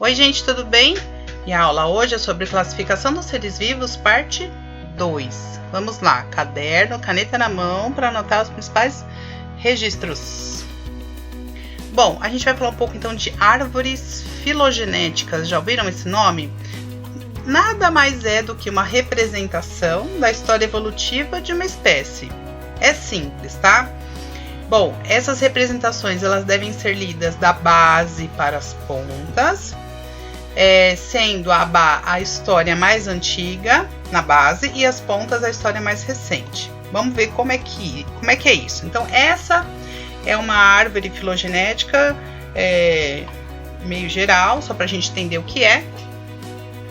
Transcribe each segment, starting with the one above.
Oi gente, tudo bem? E a aula hoje é sobre classificação dos seres vivos, parte 2. Vamos lá, caderno, caneta na mão para anotar os principais registros. Bom, a gente vai falar um pouco então de árvores filogenéticas. Já ouviram esse nome? Nada mais é do que uma representação da história evolutiva de uma espécie. É simples, tá? Bom, essas representações elas devem ser lidas da base para as pontas, sendo a história mais antiga na base e as pontas a história mais recente. Vamos ver como é que é isso. Então, essa é uma árvore filogenética meio geral, só para a gente entender o que é.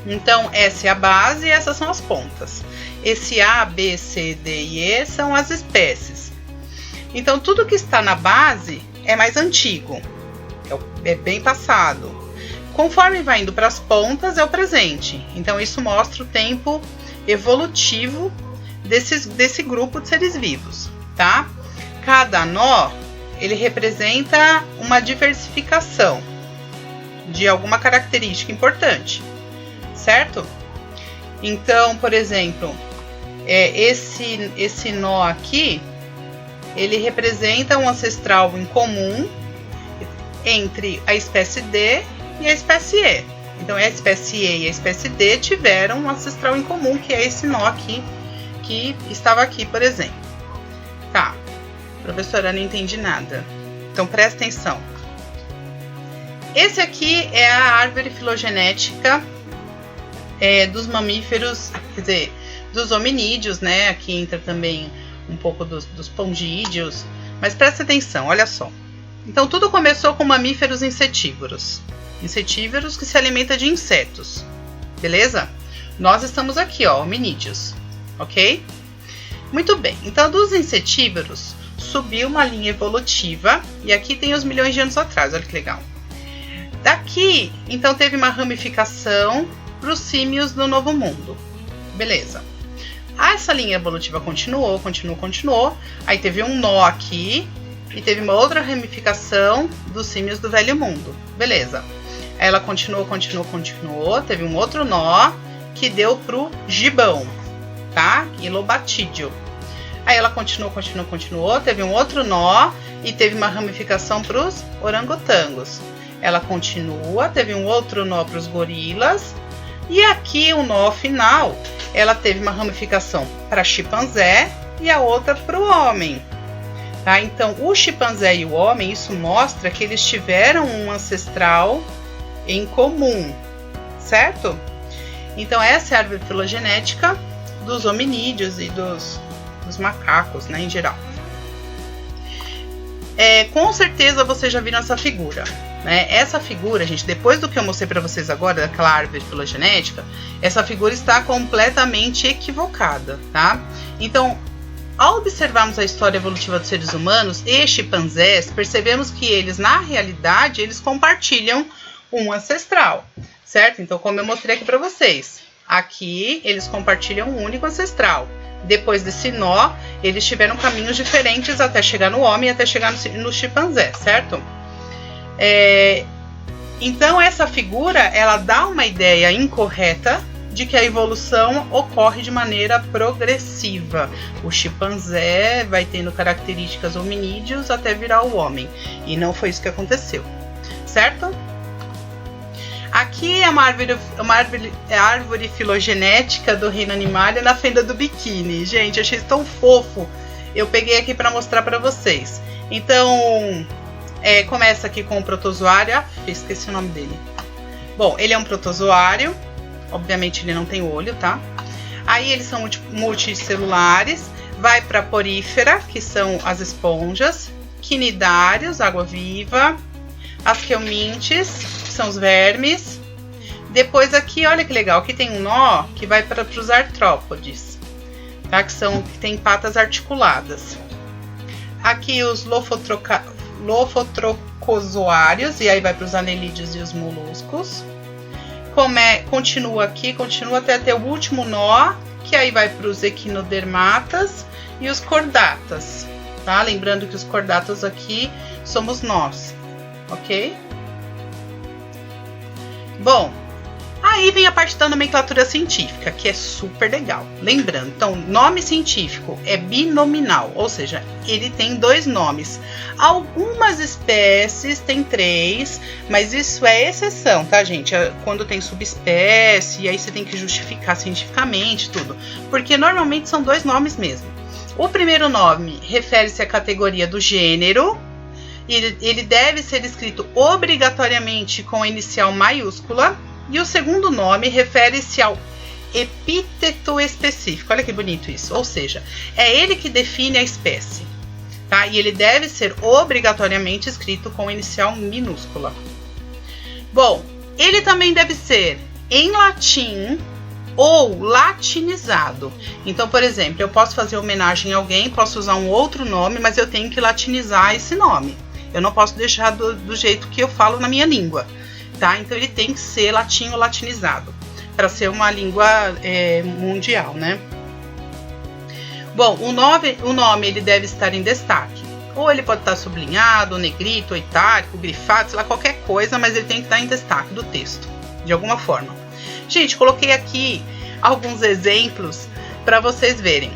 Então, essa é a base e essas são as pontas. Esse A, B, C, D e E são as espécies. Então, tudo que está na base é mais antigo, é bem passado. Conforme vai indo para as pontas, é o presente. Então, isso mostra o tempo evolutivo desse grupo de seres vivos, tá? Cada nó, ele representa uma diversificação de alguma característica importante, certo? Então, por exemplo, esse nó aqui, ele representa um ancestral em comum entre a espécie D e a espécie E. Então, a espécie E e a espécie D tiveram um ancestral em comum, que é esse nó aqui, que estava aqui, por exemplo. Tá, professora, não entendi nada. Então, presta atenção. Esse aqui é a árvore filogenética dos mamíferos, quer dizer, dos hominídeos, né? Aqui entra também um pouco dos pongídeos. Mas presta atenção, olha só. Então, tudo começou com mamíferos insetívoros. Insetívoros que se alimentam de insetos, beleza? Nós estamos aqui, ó, hominídeos, ok? Muito bem, então dos insetívoros subiu uma linha evolutiva e aqui tem os milhões de anos atrás, olha que legal. Daqui, então teve uma ramificação para os símios do Novo Mundo, beleza? Essa linha evolutiva continuou, aí teve um nó aqui e teve uma outra ramificação dos símios do Velho Mundo, beleza? Ela continuou, teve um outro nó que deu pro gibão, tá? Ilobatídeo. Aí ela continuou, teve um outro nó e teve uma ramificação pros orangotangos. Ela continua, teve um outro nó pros gorilas e aqui o nó final, ela teve uma ramificação para chimpanzé e a outra pro homem. Tá? Então, o chimpanzé e o homem, isso mostra que eles tiveram um ancestral em comum, certo? Então, essa é a árvore filogenética dos hominídeos e dos macacos, né, em geral. Com certeza vocês já viram essa figura, né? Essa figura, gente, depois do que eu mostrei para vocês agora, daquela árvore filogenética, essa figura está completamente equivocada, tá? Então, ao observarmos a história evolutiva dos seres humanos e chimpanzés, percebemos que eles, na realidade, eles compartilham um ancestral, certo? Então, como eu mostrei aqui para vocês, aqui eles compartilham um único ancestral. Depois desse nó, eles tiveram caminhos diferentes até chegar no homem e até chegar no chimpanzé, certo? Então, essa figura, ela dá uma ideia incorreta de que a evolução ocorre de maneira progressiva. O chimpanzé vai tendo características hominídeos até virar o homem. E não foi isso que aconteceu, certo? Aqui é uma árvore filogenética do reino animalia na fenda do biquíni. Gente, achei isso tão fofo. Eu peguei aqui para mostrar para vocês. Então, começa aqui com o protozoário. Esqueci o nome dele. Bom, ele é um protozoário. Obviamente ele não tem olho, tá? Aí eles são multicelulares. Vai para porífera, que são as esponjas. Quinidários, água-viva. Asquelmintes, que são os vermes. Depois aqui, olha que legal, aqui tem um nó que vai para os artrópodes, tá? Que tem patas articuladas. Aqui os lofotrocozoários, e aí vai para os anelídeos e os moluscos. Continua aqui, continua até ter o último nó, que aí vai para os equinodermatas e os cordatas, tá? Lembrando que os cordatas aqui somos nós. Ok? Bom, aí vem a parte da nomenclatura científica, que é super legal. Lembrando, então, nome científico é binominal, ou seja, ele tem 2 nomes. Algumas espécies têm 3, mas isso é exceção, tá, gente? Quando tem subespécie, aí você tem que justificar cientificamente tudo, porque normalmente são 2 nomes mesmo. O primeiro nome refere-se à categoria do gênero. Ele deve ser escrito obrigatoriamente com a inicial maiúscula. E o segundo nome refere-se ao epíteto específico. Olha que bonito isso. Ou seja, é ele que define a espécie. Tá? E ele deve ser obrigatoriamente escrito com a inicial minúscula. Bom, ele também deve ser em latim ou latinizado. Então, por exemplo, eu posso fazer homenagem a alguém, posso usar um outro nome, mas eu tenho que latinizar esse nome. Eu não posso deixar do jeito que eu falo na minha língua. Tá? Então ele tem que ser latim ou latinizado para ser uma língua mundial, né? Bom, o nome ele deve estar em destaque. Ou ele pode estar sublinhado, negrito, itálico, grifado, sei lá, qualquer coisa, mas ele tem que estar em destaque do texto, de alguma forma. Gente, coloquei aqui alguns exemplos para vocês verem.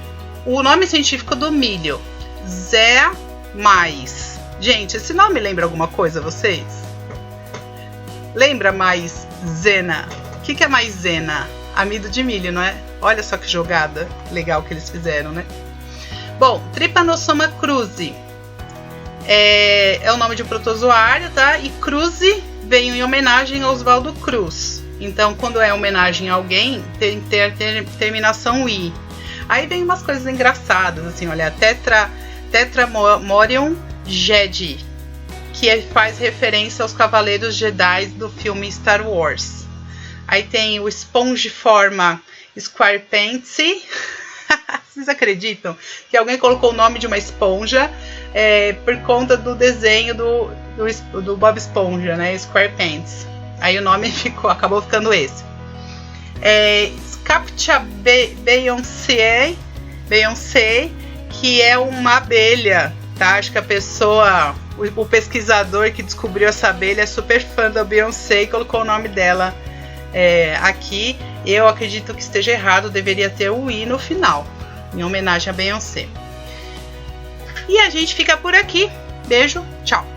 O nome científico do milho, Zé Mais. Gente, esse nome lembra alguma coisa a vocês? Lembra maizena? O que é maizena? Amido de milho, não é? Olha só que jogada legal que eles fizeram, né? Bom, Trypanosoma cruzi é o nome de um protozoário, tá? E cruzi veio em homenagem a Oswaldo Cruz. Então, quando é homenagem a alguém, tem que ter a terminação i. Aí vem umas coisas engraçadas, assim, olha, Tetramorion Jedi, que faz referência aos Cavaleiros Jedi do filme Star Wars. Aí tem o Spongiforma Squarepants. Vocês acreditam que alguém colocou o nome de uma esponja por conta do desenho do Bob Esponja, né? Squarepants. Aí o nome acabou ficando esse. Scaptia Beyoncé, que é uma abelha, tá? Acho que a pessoa, o pesquisador que descobriu essa abelha é super fã da Beyoncé e colocou o nome dela aqui. Eu acredito que esteja errado, deveria ter o i no final, em homenagem a Beyoncé. E a gente fica por aqui. Beijo, tchau!